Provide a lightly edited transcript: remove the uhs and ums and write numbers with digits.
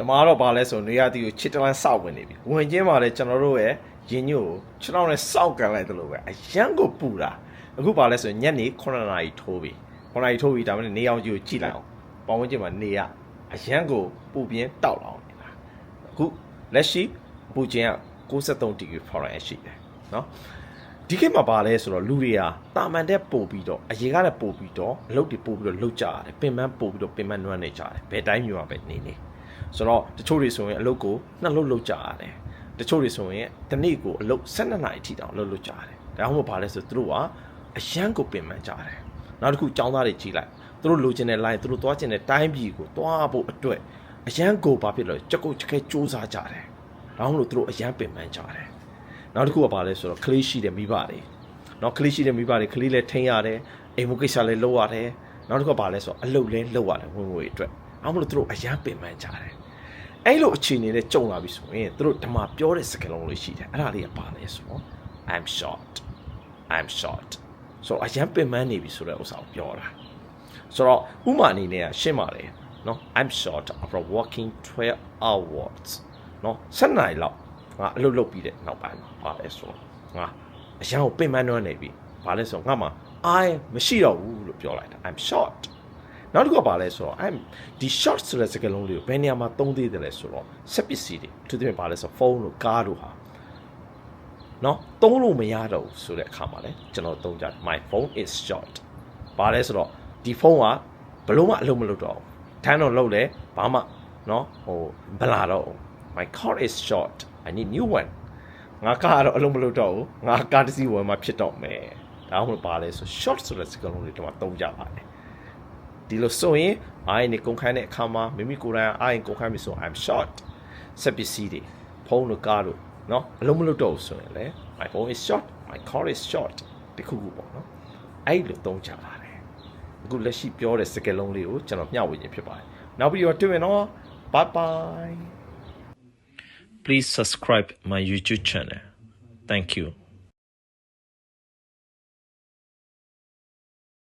Tomorrow Palace on Riati, Chitalan South when when Jim are a general, Genu, Chilan South Carolina, a Yango Pura, a good palace on Yanni, Coronai Toby. When I told you, I'm in Neo you Chilan, Pawajima Nea, a Yango, Pubian, Taulan. Good, let's see, Pujan, Gosaton ticket for a sheep. No? Di ma baလဲဆိုတော့လူတွေကတာမန်တဲ့ပို့ပြီးတော့အရင်ကလည်းပို့ပြီးတော့အလုပ်တွေပို့ပြီးတော့လုပ်ကြရတယ်ပင်ပန်းပို့ပြီးတော့ပင်ပန်းနွမ်းနေကြတယ်ဘယ်တိုင်းမျိုးမှာပဲနေနေဆိုတော့တချို့တွေဆိုရင်အလုပ်ကိုနှစ်လုပ်လုပ်ကြရတယ်တချို့တွေဆိုရင်တစ်နေ့ကိုအလုပ်12နာရီထိတောင်လုပ်ကြရတယ်ဒါမှမဟုတ်ဘာလဲဆိုသူတို့ကအရန်ကိုပင်ပန်းကြတယ်နောက်တစ်ခုចောင်းသားတွေကြီးလိုက်သူတို့လိုချင်တဲ့ line သူတို့သွားချင်တဲ့တိုင်းပြည်ကိုသွားဖို့အတွက်အရန်ကိုဘာဖြစ်လို့ကြက်ကုတ်ကြက်ခဲစူးစမ်းကြတယ်ဒါမှမဟုတ်သူတို့အရန်ပင်ပန်းကြတယ်နောက်တစ်ခုကပါလဲဆိုတော့ကလေးရှိတဲ့မိဘတွေနော်ကလေးရှိတဲ့မိဘတွေကလေးလည်းထိန်းရတယ်အိမ်မကိစ္စလည်းလုပ်ရတယ်နောက်တစ်ခုကပါလဲဆိုတော့အလုပ်လည်းလုပ်ရတယ်ဝင်ငွေအတွက်အားမလို့သူတို့အရန်ပင်ပန်းကြတယ်အဲ့လိုအခြေအနေနဲ့ကြုံလာပြီဆိုရင်သူတို့ဓမ္မပြောတဲ့စကားလုံးလေးရှိတယ်အဲ့ဒါလေးကပါလဲဆိုတော့ I'm short ဆိုတော့အရန်ပင်ပန်းနေပြီဆိုတဲ့ဥစ္စာကိုပြောတာဆိုတော့ဥမာအနေနဲ့ရှင်းပါတယ်နော် I'm short after working 12 hours နော်7နာရီလောက်ငါအလုပ်လုပ်ပြီးတဲ့နောက်ပိုင်းမှာပါလဲဆိုတော့ငါအရန်ကိုပင်ပန်းနှွမ်းနေပြီဘာလဲဆိုတော့ငါမှာအားမရှိတော့ဘူးလို့ပြောလိုက်တာ I'm short နောက်တစ်ခုကပါလဲဆိုတော့ I'm ဒီ short ဆိုတဲ့စကားလုံးလေးကိုဘယ်နေရာမှာသုံးသေးတယ်လဲဆိုတော့စက်ပစ္စည်းတွေသူတို့ပါလဲဆိုဖုန်းတို့ကားတို့ဟာနော်သုံးလို့မရတော့ဘူးဆိုတဲ့အခါမှာလဲကျွန်တော်သုံးကြတယ် My phone is short ဘာလဲဆိုတော့ဒီဖုန်းကဘလို့မှအလုပ်မလုပ်တော့ဘူးထမ်းတော့လုပ်လဲဘာမှနော်ဟိုမလာတော့ဘူး My car is short I need new one ငါကတော့အလုံးမလုပ်တော့ဘူးငါကားတစ်စီးဝယ်မှဖြစ်တော့မယ်ဒါမှမဟုတ်ပါလဲဆို short ဆိုတဲ့စကားလုံးလေးတော့သုံးကြပါတယ်ဒီလိုဆိုရင်အိုင်နေကုန်ခိုင်းတဲ့အခါမှာမိမိကိုယ်တိုင်အိုင်ကုန်ခိုင်းပြီဆို I'm short စက်ပစ္စည်းတွေဖုန်းတို့ကားတို့နော်အလုံးမလုပ်တော့ဘူးဆိုရင်လေ My phone is short my car is short ဒီခုပေါ့နော်အဲ့လိုသုံးကြပါတယ်အခုလက်ရှိပြောတဲ့စကားလုံးလေးကိုကျွန်တော်မျှဝေခြင်းဖြစ်ပါတယ်နောက်ပြီးတော့တွေ့မယ်နော် bye bye Please subscribe my YouTube channel. Thank you.